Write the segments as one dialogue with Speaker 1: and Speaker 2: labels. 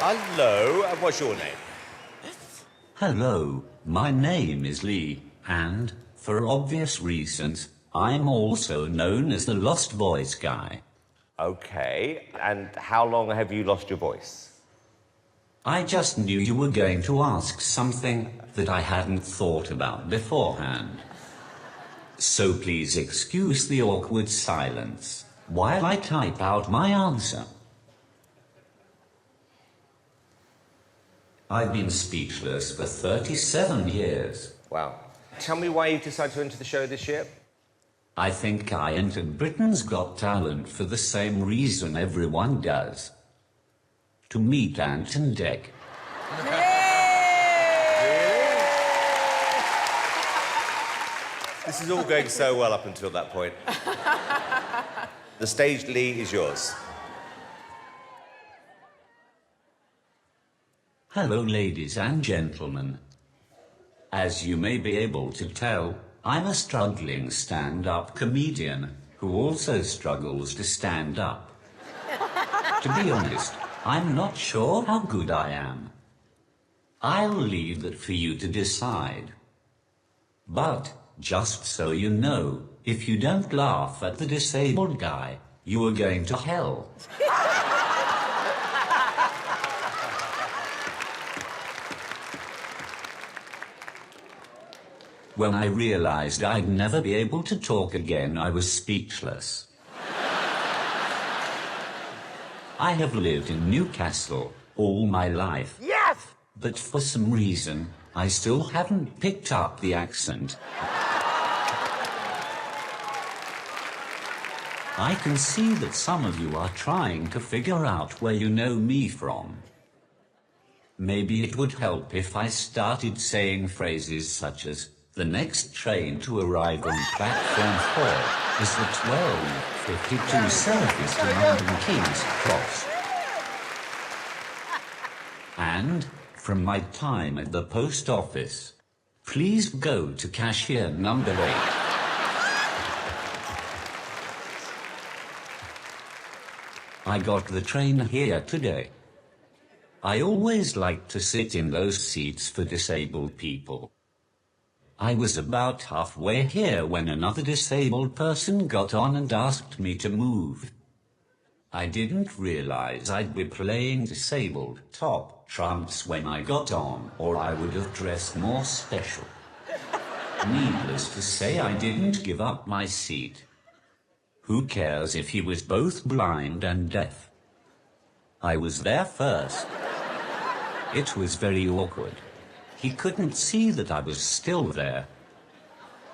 Speaker 1: Hello, and what's your name?
Speaker 2: Hello, my name is Lee, and, for obvious reasons, I'm also known as the Lost Voice Guy.
Speaker 1: Okay, and how long have you lost your voice?
Speaker 2: I just knew you were going to ask something that I hadn't thought about beforehand. So please excuse the awkward silence while I type out my answer. I've been speechless for 37 years.
Speaker 1: Wow. Tell me why you decided to enter the show this year.
Speaker 2: I think I entered Britain's Got Talent for the same reason everyone does. To meet Ant and Dec.
Speaker 1: This is all going so well up until that point. The stage, Lee, is yours.
Speaker 2: Hello, ladies and gentlemen. As you may be able to tell, I'm a struggling stand-up comedian who also struggles to stand up. To be honest, I'm not sure how good I am. I'll leave that for you to decide. But, just so you know, if you don't laugh at the disabled guy, you are going to hell. When I realized I'd never be able to talk again, I was speechless. I have lived in Newcastle all my life.
Speaker 1: Yes!
Speaker 2: But for some reason, I still haven't picked up the accent. I can see that some of you are trying to figure out where you know me from. Maybe it would help if I started saying phrases such as, the next train to arrive on platform 4 is the 12:52 service to London King's Cross. And, from my time at the post office, please go to cashier number 8. I got the train here today. I always like to sit in those seats for disabled people. I was about halfway here when another disabled person got on and asked me to move. I didn't realize I'd be playing disabled top trumps when I got on, or I would have dressed more special. Needless to say, I didn't give up my seat. Who cares if he was both blind and deaf? I was there first. It was very awkward. He couldn't see that I was still there.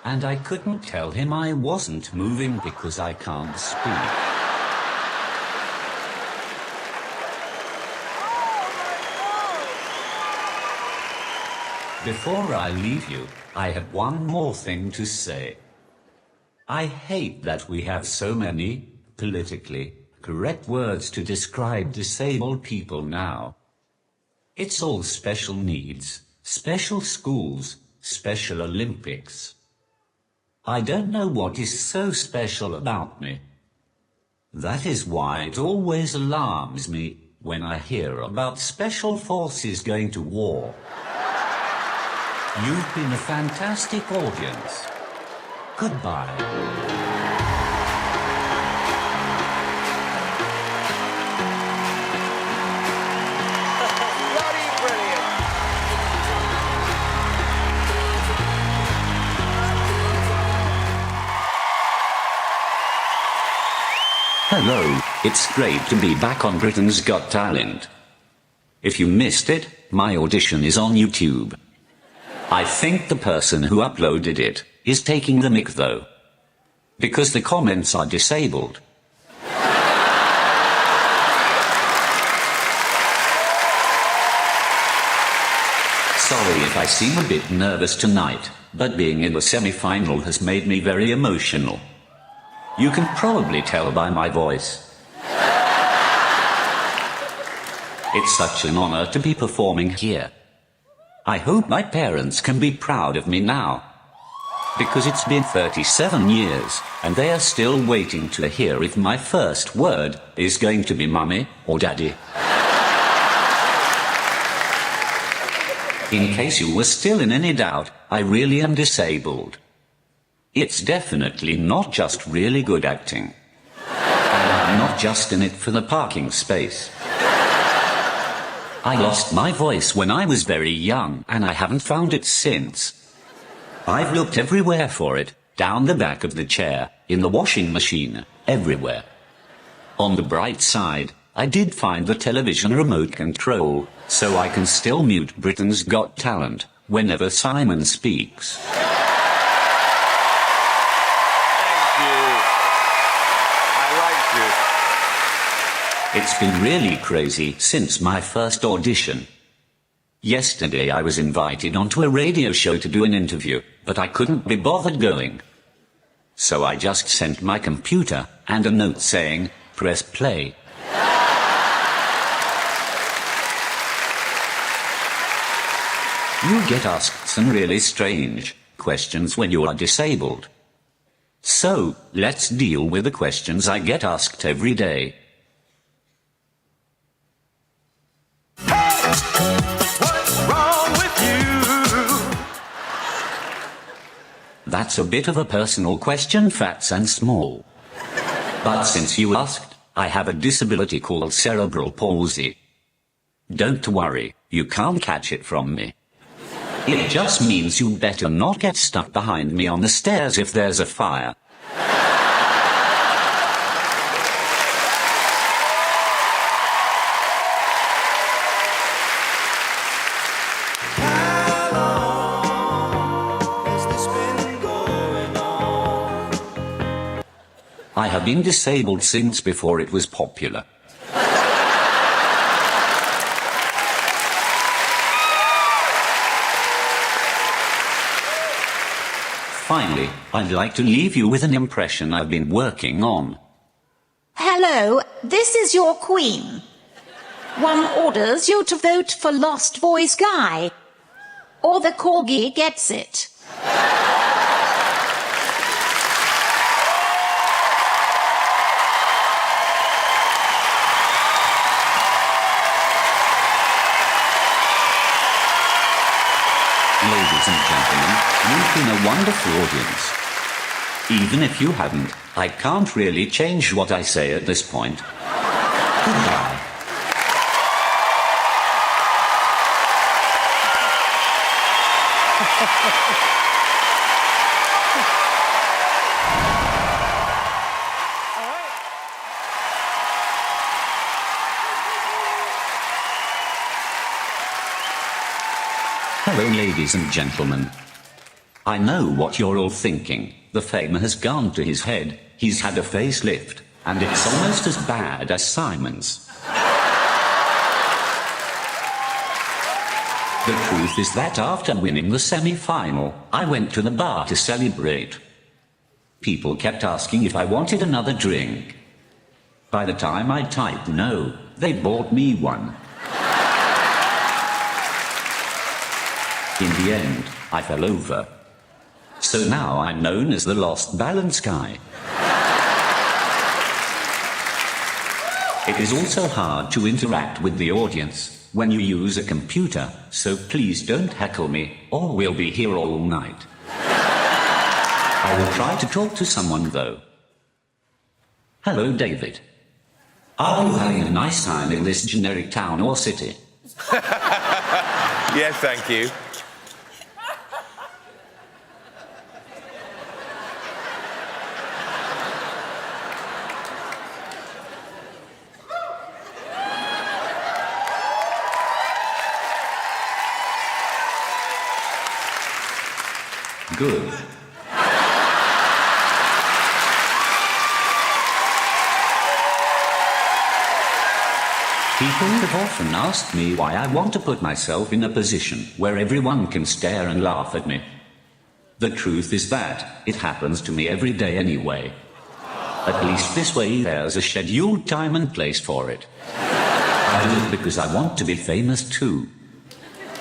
Speaker 2: And I couldn't tell him I wasn't moving because I can't speak. Before I leave you, I have one more thing to say. I hate that we have so many politically correct words to describe disabled people now. It's all special needs. Special schools, Special Olympics. I don't know what is so special about me. That is why it always alarms me when I hear about special forces going to war. You've been a fantastic audience. Goodbye. Hello, it's great to be back on Britain's Got Talent. If you missed it, my audition is on YouTube. I think the person who uploaded it is taking the mick though. Because the comments are disabled. Sorry if I seem a bit nervous tonight, but being in the semi-final has made me very emotional. You can probably tell by my voice. It's such an honor to be performing here. I hope my parents can be proud of me now. Because it's been 37 years, and they are still waiting to hear if my first word is going to be mummy or daddy. In case you were still in any doubt, I really am disabled. It's definitely not just really good acting. And I'm not just in it for the parking space. I lost my voice when I was very young, and I haven't found it since. I've looked everywhere for it, down the back of the chair, in the washing machine, everywhere. On the bright side, I did find the television remote control, so I can still mute Britain's Got Talent whenever Simon speaks.
Speaker 1: Thank you. I like you.
Speaker 2: It's been really crazy since my first audition. Yesterday I was invited onto a radio show to do an interview, but I couldn't be bothered going. So I just sent my computer and a note saying, "Press play." You get asked some really strange questions when you are disabled. So, let's deal with the questions I get asked every day.
Speaker 3: What's wrong with you?
Speaker 2: That's a bit of a personal question, Fats and Small. But since you asked, I have a disability called cerebral palsy. Don't worry, you can't catch it from me. It just means you better not get stuck behind me on the stairs if there's a fire.
Speaker 3: How long has this been going on?
Speaker 2: I have been disabled since before it was popular. Finally, I'd like to leave you with an impression I've been working on.
Speaker 4: Hello, this is your queen. One orders you to vote for Lost Voice Guy, or the corgi gets it.
Speaker 2: Ladies and gentlemen, you've been a wonderful audience. Even if you haven't, I can't really change what I say at this point. Goodbye. Hello, ladies and gentlemen. I know what you're all thinking. The fame has gone to his head, he's had a facelift, and it's almost as bad as Simon's. The truth is that after winning the semi-final, I went to the bar to celebrate. People kept asking if I wanted another drink. By the time I typed no, they bought me one. In the end, I fell over. So now I'm known as the Lost Balance Guy. It is also hard to interact with the audience when you use a computer, so please don't heckle me, or we'll be here all night. I will try to talk to someone, though. Hello, David. Are you having a nice time in this generic town or city?
Speaker 1: Yes, thank you.
Speaker 2: Good. People have often asked me why I want to put myself in a position where everyone can stare and laugh at me. The truth is that it happens to me every day anyway. At least this way there's a scheduled time and place for it. I do it because I want to be famous too.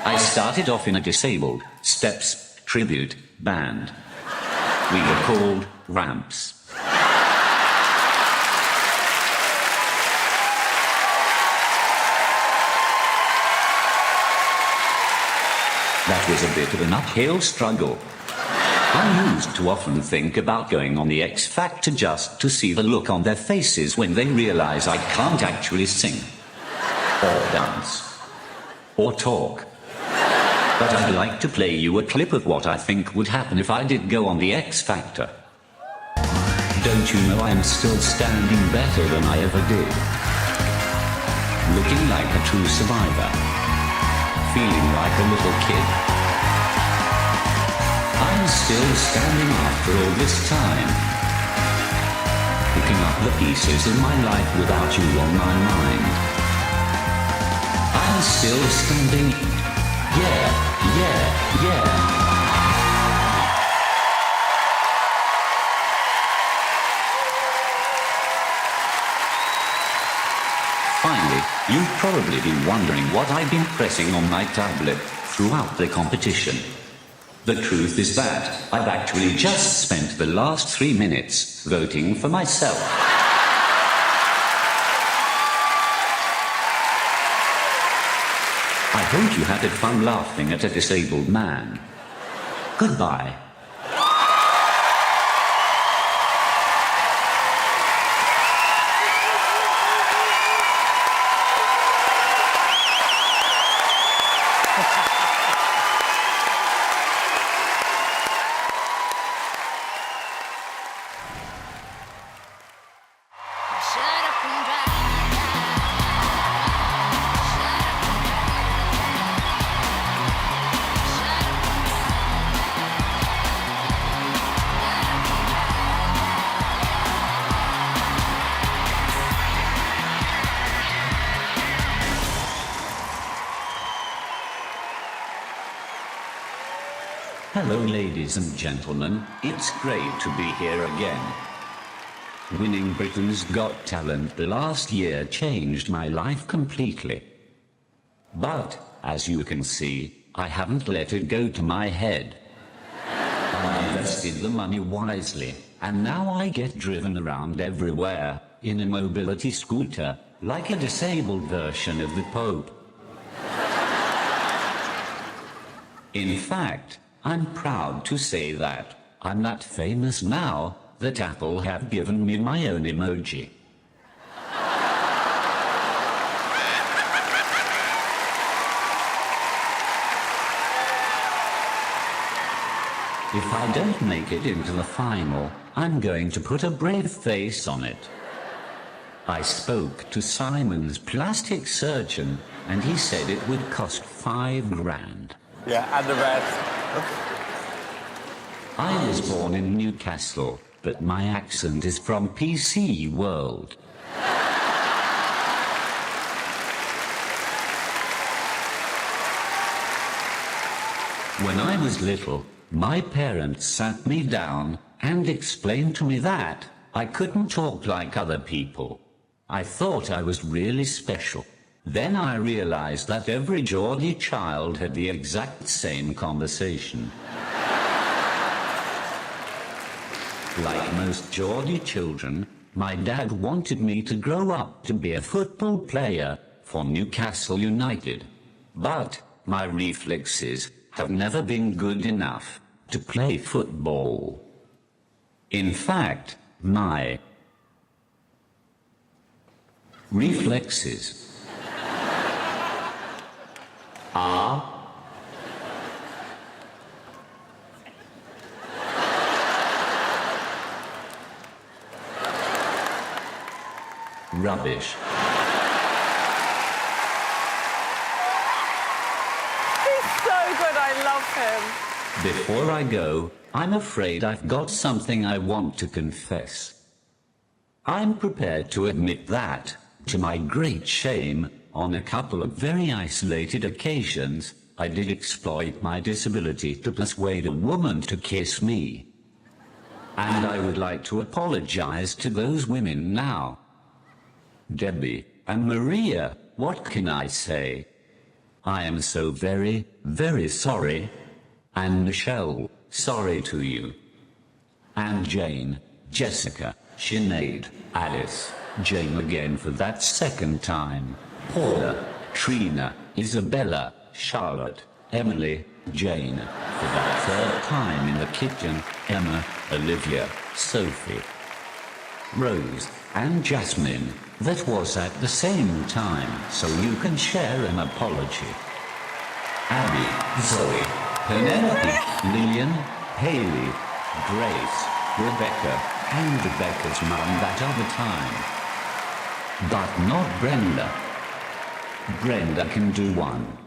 Speaker 2: I started off in a disabled steps tribute band. We were called Ramps. That was a bit of an uphill struggle. I used to often think about going on the X Factor just to see the look on their faces when they realize I can't actually sing, or dance, or talk. But I'd like to play you a clip of what I think would happen if I did go on the X Factor. Don't you know I'm still standing better than I ever did? Looking like a true survivor. Feeling like a little kid. I'm still standing after all this time. Picking up the pieces in my life without you on my mind. I'm still standing. Yeah. Finally, you've probably been wondering what I've been pressing on my tablet throughout the competition. The truth is that I've actually just spent the last 3 minutes voting for myself. I hope you had fun laughing at a disabled man. Goodbye. Hello ladies and gentlemen, it's great to be here again. Winning Britain's Got Talent last year changed my life completely. But, as you can see, I haven't let it go to my head. I invested the money wisely, and now I get driven around everywhere, in a mobility scooter, like a disabled version of the Pope. In fact, I'm proud to say that I'm that famous now that Apple have given me my own emoji. If I don't make it into the final, I'm going to put a brave face on it. I spoke to Simon's plastic surgeon, and he said it would cost $5 grand.
Speaker 5: Yeah, and the rest.
Speaker 2: I was born in Newcastle, but my accent is from PC World. When I was little, my parents sat me down and explained to me that I couldn't talk like other people. I thought I was really special. Then I realized that every Geordie child had the exact same conversation. Like most Geordie children, my dad wanted me to grow up to be a football player for Newcastle United. But my reflexes have never been good enough to play football. In fact, my reflexes are rubbish.
Speaker 6: He's so good, I love him.
Speaker 2: Before I go, I'm afraid I've got something I want to confess. I'm prepared to admit that, to my great shame, on a couple of very isolated occasions, I did exploit my disability to persuade a woman to kiss me. And I would like to apologize to those women now. Debbie and Maria, what can I say? I am so very, very sorry. And Michelle, sorry to you. And Jane, Jessica, Sinead, Alice, Jane again for that second time. Paula, Trina, Isabella, Charlotte, Emily, Jane, for that third time in the kitchen, Emma, Olivia, Sophie, Rose, and Jasmine, that was at the same time, so you can share an apology. Abby, Zoe, Penelope, Lillian, Haley, Grace, Rebecca, and Rebecca's mum that other time. But not Brenda. Brenda can do one.